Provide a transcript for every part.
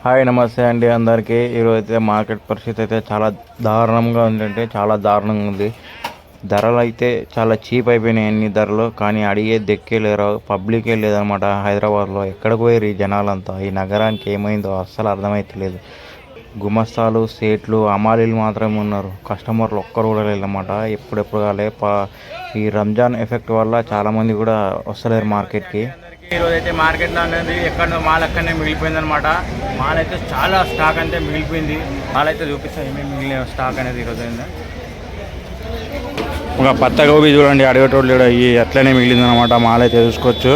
Hi నమస్తే అండి అందరికీ. ఈరోజు అయితే మార్కెట్ పరిస్థితి అయితే చాలా దారుణంగా ఉందంటే చాలా దారుణంగా ఉంది. ధరలు అయితే చాలా చీప్ అయిపోయినాయి అన్ని ధరలు. కానీ అడిగే దిక్కే లేరు, పబ్లికే లేదనమాట. హైదరాబాద్లో ఎక్కడికి పోయారు ఈ జనాలంతా? ఈ నగరానికి ఏమైందో అస్సలు అర్థమైతలేదు. గుమస్తాలు, సేట్లు, అమాలీలు మాత్రమే ఉన్నారు. కస్టమర్లు ఒక్కరు కూడా లేదన్నమాట. ఎప్పుడెప్పుడు కాలే ఈ రంజాన్ ఎఫెక్ట్ వల్ల చాలామంది కూడా వస్తలేరు మార్కెట్కి. ఈరోజు అయితే మార్కెట్లో అనేది ఎక్కడో మాల్ అక్కడనే మిగిలిపోయింది అనమాట. మాల్ అయితే చాలా స్టాక్ అంతే మిగిలిపోయింది. మాల్ అయితే చూపిస్తాను ఏమేమి మిగిలిన స్టాక్ అనేది ఈరోజు అయిందా. ఒక పత్త గోబీ చూడండి, అడిగేటోళ్ళు ఈ అట్లనే మిగిలిందనమాట. మాల్ అయితే చూసుకోవచ్చు.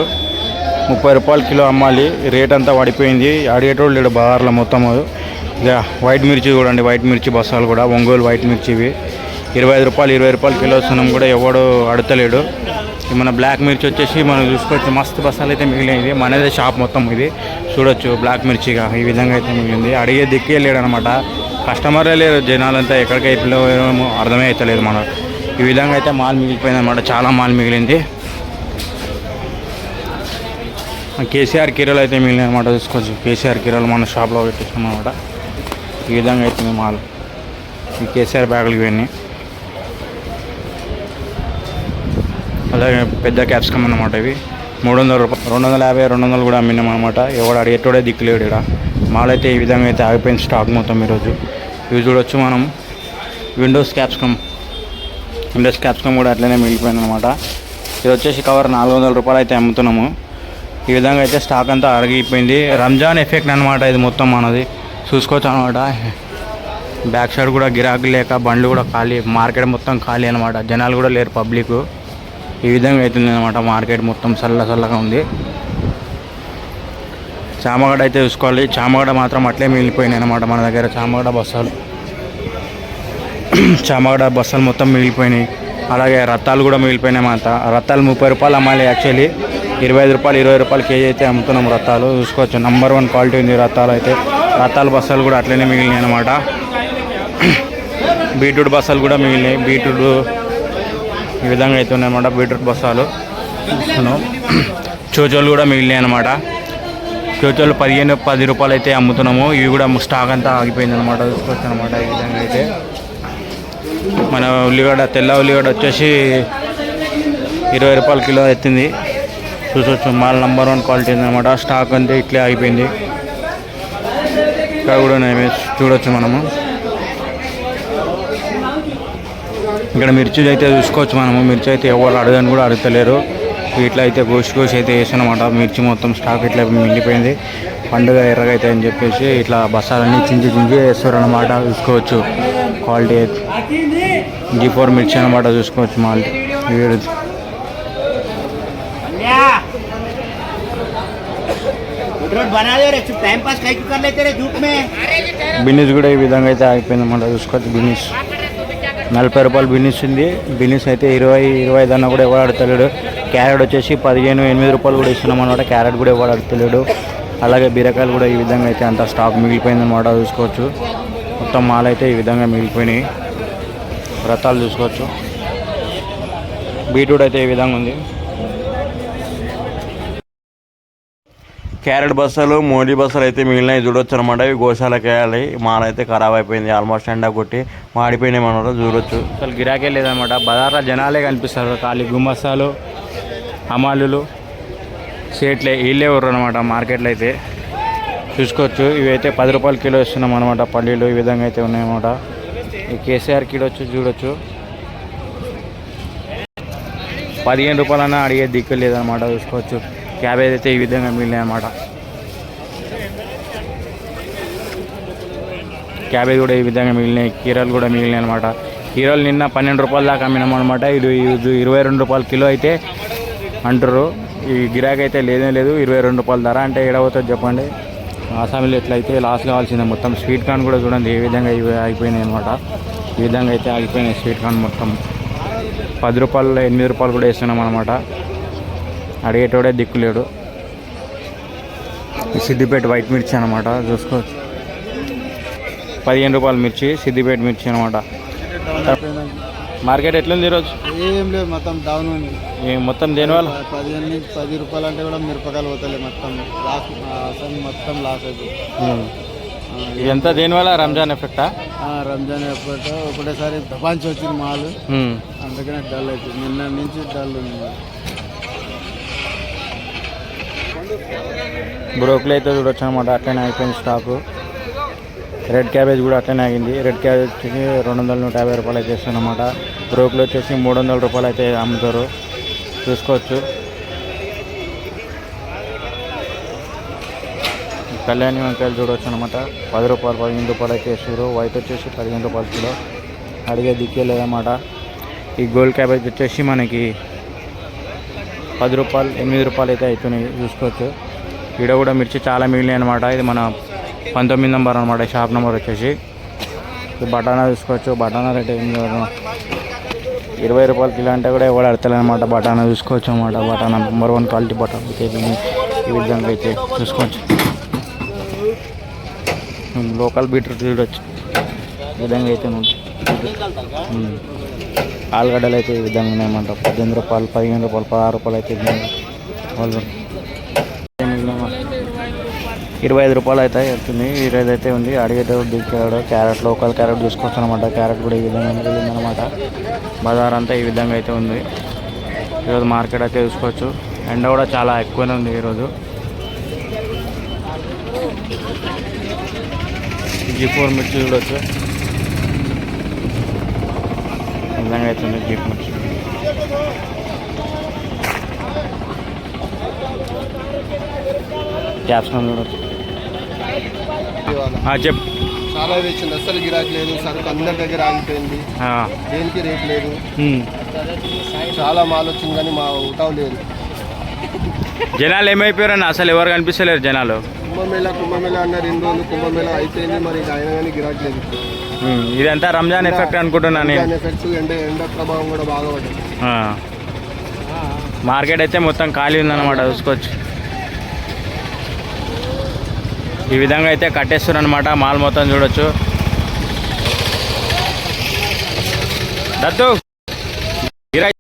30 రూపాయలు కిలో అమ్మాలి. రేట్ అంతా పడిపోయింది. అడిగేటోళ్ళు లేడు బజార్లో మొత్తం. ఇక వైట్ మిర్చి చూడండి, వైట్ మిర్చి బస్సాలు కూడా ఒంగోలు వైట్ మిర్చి ఇవి 25 రూపాయలు 20 రూపాయలు కిలో వస్తున్నాం కూడా ఎవడు అడతలేడు. మన బ్లాక్ మిర్చి వచ్చేసి మనం చూసుకోవచ్చు. మస్తు బస్సాలు అయితే మిగిలినది. మనదే షాప్ మొత్తం ఇది చూడొచ్చు. బ్లాక్ మిర్చిగా ఈ విధంగా అయితే మిగిలింది. అడిగే దిక్కే లేడు అనమాట. కస్టమరే లేరు. జనాలంతా ఎక్కడికి అయిపోయేమో అర్థమే అవుతలేదు. మనం ఈ విధంగా అయితే మాల్ మిగిలిపోయింది అనమాట. చాలా మాల్ మిగిలింది. కేసీఆర్ కీరలు అయితే మిగిలినాయి అనమాట. చూసుకోవచ్చు. కేసీఆర్ కీరలు మన షాప్లో పెట్టిస్తాం అనమాట. ఈ విధంగా అవుతుంది మాల్. ఈ కేసీఆర్ బ్యాగులు ఇవన్నీ. అలాగే పెద్ద క్యాప్సికమ్ అన్నమాట. ఇవి 300 రూపాయలు, 250, 200 కూడా అమ్మినాం అనమాట. ఎవడు అడిగేటోడే దిక్కులేడు ఇక్కడ. మాల్ అయితే ఈ విధంగా అయితే ఆగిపోయింది స్టాక్ మొత్తం ఈరోజు. ఇవి చూడొచ్చు మనం. విండోస్ క్యాప్సికమ్ కూడా అట్లనే మిగిలిపోయింది అనమాట. ఇది వచ్చేసి కవర్ 400 రూపాయలు అయితే అమ్ముతున్నాము. ఈ విధంగా అయితే స్టాక్ అంతా అరిగిపోయింది. రంజాన్ ఎఫెక్ట్ అనమాట ఇది మొత్తం మనది చూసుకోవచ్చు అనమాట. బ్యాక్ సైడ్ కూడా గిరాకీ లేక బండ్లు కూడా ఖాళీ, మార్కెట్ మొత్తం ఖాళీ అనమాట. జనాలు కూడా లేరు, పబ్లిక్. ఈ విధంగా అవుతుంది అనమాట. మార్కెట్ మొత్తం చల్లగా ఉంది. చామగడ్డ అయితే చూసుకోవాలి. చామగడ్డ మాత్రం అట్లే మిగిలిపోయినాయి అనమాట మన దగ్గర. చామగడ్డ బస్సాలు మొత్తం మిగిలిపోయినాయి. అలాగే రత్తాలు కూడా మిగిలిపోయినాయి మాట. రత్తాలు 30 రూపాయలు అమ్మాలి. యాక్చువల్లీ 25 రూపాయలు 20 రూపాయలు కేజీ అయితే అమ్ముతున్నాం రత్తాలు. చూసుకోవచ్చు. నెంబర్ 1 క్వాలిటీ ఉంది రత్తాలు అయితే. రత్తాలు బస్సాలు కూడా అట్లనే మిగిలినాయి అనమాట. బీట్రూట్ బస్సాలు కూడా మిగిలినాయి. బీట్రూట్ ఈ విధంగా అయితే ఉన్నాయన్నమాట. బీట్రూట్ బస్సాలు చూస్తున్నాం. చోచోలు కూడా మిగిలినాయి అనమాట. చోచోలు 15-10 రూపాయలు అయితే అమ్ముతున్నాము. ఇవి కూడా స్టాక్ అంతా ఆగిపోయింది అనమాట. చూసుకోవచ్చు అనమాట. ఈ విధంగా అయితే మన ఉల్లిగడ్డ, తెల్ల ఉల్లిగడ్డ వచ్చేసి 20 రూపాయలు కిలో ఎత్తింది. చూసుకోవచ్చు. మాల్ నెంబర్ 1 క్వాలిటీ అనమాట. స్టాక్ అంతే ఇట్లే ఆగిపోయింది. ఇక్కడ కూడా చూడొచ్చు మనము. ఇక్కడ మిర్చి అయితే చూసుకోవచ్చు మనము. మిర్చి అయితే ఎవరు అడగని కూడా అడుగుతలేరు. ఇట్లా అయితే కోసి అయితే వేసానమాట. మిర్చి మొత్తం స్టాక్ ఇట్లా మిగిలిపోయింది. పండుగ ఎర్రగా అయితే అని చెప్పేసి ఇట్లా బస్సాలన్నీ చించి వేస్తారు అనమాట. చూసుకోవచ్చు. క్వాలిటీ G4 మిర్చి అనమాట. చూసుకోవచ్చు. మాల్ బిన్నీస్ కూడా ఈ విధంగా అయితే ఆగిపోయింది అనమాట. చూసుకోవచ్చు. బిన్నీస్ 40 రూపాయలు బిన్నీస్ ఉంది. బిన్నీస్ అయితే 20-25 అన్న కూడా ఎవరు అడతలేడు. క్యారెట్ వచ్చేసి 15-8 రూపాయలు కూడా ఇస్తున్నాం అనమాట. క్యారెట్ కూడా ఎవరు అడతలేడు. అలాగే బీరకాయలు కూడా ఈ విధంగా అయితే అంత స్టాక్ మిగిలిపోయింది అనమాట. చూసుకోవచ్చు. మొత్తం మాల్ అయితే ఈ విధంగా మిగిలిపోయినాయి. రతాలు చూసుకోవచ్చు. బీట్రూట్ అయితే ఈ విధంగా ఉంది. క్యారెట్ బస్సాలు, మోడీ బస్సాలు అయితే మిగిలినవి చూడొచ్చు అనమాట. ఇవి గోశాలకి వేయాలి. మాల్ అయితే ఖరాబ్ అయిపోయింది. ఆల్మోస్ట్ ఎండ కొట్టి మాడిపోయినాయి అనమాట. చూడొచ్చు. అసలు గిరాకే లేదనమాట. బజార్లో జనాలే కనిపిస్తారు. ఖాళీ గుమస్తాలు, అమాలులు, సేట్లే వీళ్ళే ఉర్రు అనమాట మార్కెట్లో అయితే. చూసుకోవచ్చు. ఇవైతే 10 రూపాయలు కిలో ఇస్తున్నాం అనమాట. పల్లీలు ఈ విధంగా అయితే ఉన్నాయన్నమాట. ఈ కేసీఆర్ కిలో వచ్చి చూడొచ్చు. 15 రూపాయలన్నా అడిగే దిక్కు లేదనమాట. చూసుకోవచ్చు. క్యాబేజ్ అయితే ఈ విధంగా మిగిలినాయి అనమాట. క్యాబేజ్ కూడా ఈ విధంగా మిగిలినాయి. కీరలు కూడా మిగిలినాయి అనమాట. కీరలు నిన్న 12 రూపాయల దాకా అమ్మినాం అనమాట. ఇది 22 రూపాయల కిలో అయితే అంటారు. ఈ గిరాకీ అయితే లేదే లేదు. 22 రూపాయల ధర అంటే ఏడవుతుంది చెప్పండి. ఆసామిలో ఎట్లయితే లాస్ కావాల్సిందే మొత్తం. స్వీట్ కార్న్ కూడా చూడండి ఏ విధంగా అయిపోయినాయి అనమాట. ఈ విధంగా అయితే ఆగిపోయినాయి స్వీట్ కార్న్ మొత్తం. 10 రూపాయలు 8 రూపాయలు కూడా వేస్తున్నాం అనమాట. అడిగేటోడే దిక్కులేడు. సిద్దిపేట వైట్ మిర్చి అనమాట. చూసుకోవచ్చు. 15 రూపాయల మిర్చి, సిద్దిపేట మిర్చి అనమాట. మార్కెట్ ఎట్లుంది ఈరోజు? ఏం లేదు, మొత్తం డౌన్ ఉంది. మొత్తం దేనివల్ల? 15 నుంచి 10 రూపాయలు అంటే కూడా మిరపకాయలు పోతలే. మొత్తం లాస్, మొత్తం లాస్ అయిపోయింది. ఇదంతా దేనివల్ల రంజాన్ ఎఫెక్టా? రంజాన్ ఎప్పుడు ఒకటేసారి దబాంచి వచ్చింది మాల్, అందుకనే డల్ అవుతుంది. నిన్న నుంచి డల్ ఉంది. బ్రోకలీ అయితే చూడొచ్చు అనమాట, అట్లనే అయిపోయింది స్టాకు. రెడ్ క్యాబేజ్ కూడా అట్లనే ఆగింది. రెడ్ క్యాబేజ్ వచ్చేసి 200-150 రూపాయలు అయితే ఇస్తుంది అనమాట. బ్రోకలీ వచ్చేసి 300 రూపాయలు అయితే అమ్ముతారు, చూసుకోవచ్చు. కళ్యాణి వంకాయలు చూడవచ్చు అనమాట, 10 రూపాయలు 15 రూపాయలు అయితే ఇస్తారు. వైట్ వచ్చేసి 15 రూపాయలు కిలో, అడిగే దిక్కే లేదన్నమాట. ఈ గోల్డ్ క్యాబేజ్ వచ్చేసి మనకి 10 రూపాయలు 8 రూపాయలు అయితే అవుతున్నాయి, చూసుకోవచ్చు. ఈడ కూడా మిర్చి చాలా మిగిలినాయి అనమాట. ఇది మన 19 నెంబర్ అనమాట, షాప్ నెంబర్ వచ్చేసి. బటానా చూసుకోవచ్చు, బటానా రేట్ 20 రూపాయలు కిలో అంటే కూడా ఎవరు అడతలేదు అనమాట. బటానా చూసుకోవచ్చు అనమాట, బటానా నెంబర్ 1 క్వాలిటీ బటానా అయితే ఈ విధంగా అయితే చూసుకోవచ్చు. లోకల్ బీట్రూట్ చూడవచ్చు, ఈ విధంగా అయితే ఆలుగడ్డలు అయితే ఈ విధంగా ఉన్నాయన్నమాట. 18 రూపాయలు 15 రూపాయలు 16 రూపాయలు అయితే 25 రూపాయలు అయితే వెళ్తుంది. ఈరోజు అయితే ఉంది. అడిగితే దిక్కాడు క్యారెట్, లోకల్ క్యారెట్ చూసుకోవచ్చు అనమాట. క్యారెట్ కూడా ఈ విధంగా వెళ్ళిందనమాట. బజార్ అంతా ఈ విధంగా అయితే ఉంది. ఈరోజు మార్కెట్ అయితే చూసుకోవచ్చు. ఎండ కూడా చాలా ఎక్కువనే ఉంది ఈరోజు. G4 మిర్చి చూడవచ్చు, ఈ విధంగా అయితే ఉంది G4 మిర్చి. క్యాప్సికమ్ చూడవచ్చు. చెప్పు. చాలా తెచ్చింది, అస్సలు గిరాకీ లేదు. సరుకు అందరి దగ్గర ఆగిపోయింది, దేనికి రేట్ లేదు. చాలా మాల్ వచ్చింది కానీ మా ఊటావు లేదు. జనాలు ఏమైపోయారన్న, అసలు ఎవరు కనిపిస్తలేరు జనాలు. కుంభమేళ అన్న 2 రోజులు కుంభమేళ అయిపోయింది, మరి అయినా కానీ గిరాకీ లేదు. ఇదంతా రంజాన్ ఎఫెక్ట్ అనుకుంటున్నాను నేను. ఎఫెక్ట్స్ ఎండ ప్రభావం కూడా బాగా పడింది. మార్కెట్ అయితే మొత్తం ఖాళీ ఉందన్నమాట, చూసుకోవచ్చు. ఈ విధంగా అయితే కట్టేస్తున్నారు అనమాట. మాల్ మొత్తం చూడొచ్చు. दत्तू गिराक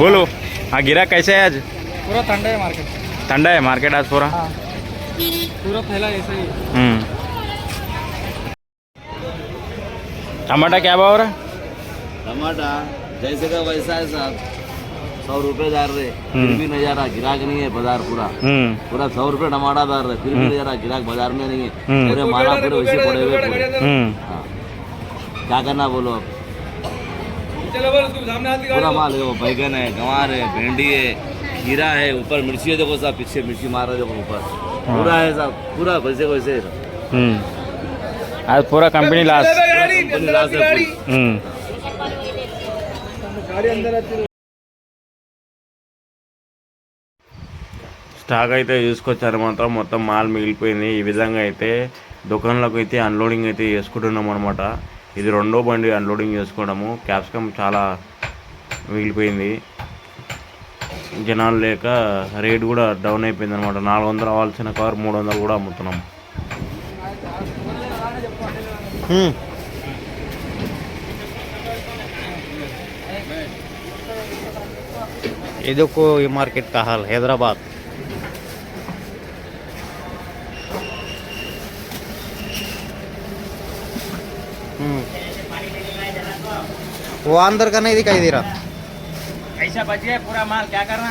बोलो हाँ गिराक कैसे है आज? पूरा ठंडा है मार्केट, ठंडा है मार्केट आज पूरा। पूरा फैला ऐसे ही। टमाटा क्या भाव हो रहा है? टमाटा जैसे का वैसा है साहब, 100 रुपए दार रहे, फिर भी नहीं जा रहा, गिराक नहीं है बाजार पूरा। पूरा 100 रुपए टमाटा दार रहे, फिर भी नहीं जा रहा, गिराक बाजार में नहीं है। पूरे माला पूरे वैसे पड़े हुए पूरे। हाँ। क्या करना बोलो अब? पूरा माल है, बैगन है, गंवार है, भिंडी है, खीरा है, ऊपर मिर्ची है, देखो साहब पीछे मिर्ची मार रहे देखो ऊपर, पूरा है साहब, पूरा वैसे वैसे है। आज पूरा कंपनी लास कंपनी लास है पूरी। స్టాక్ అయితే చూసుకొచ్చారు మాత్రం మొత్తం మాల్ మిగిలిపోయింది. ఈ విధంగా అయితే దుకాణంలోకి అయితే అన్లోడింగ్ అయితే చేసుకుంటున్నాం అనమాట. ఇది రెండో బండి అన్లోడింగ్ చేసుకోవడము. క్యాప్సికమ్ చాలా మిగిలిపోయింది, జనాలు లేక రేట్ కూడా డౌన్ అయిపోయింది అనమాట. 400 రావాల్సిన కార్ 300 కూడా అమ్ముతున్నాం. ये देखो ये मार्केट का हाल हैदराबाद। वो अंदर का नहीं दिखाई दे रहा। ऐसा बचे पूरा माल, क्या करना?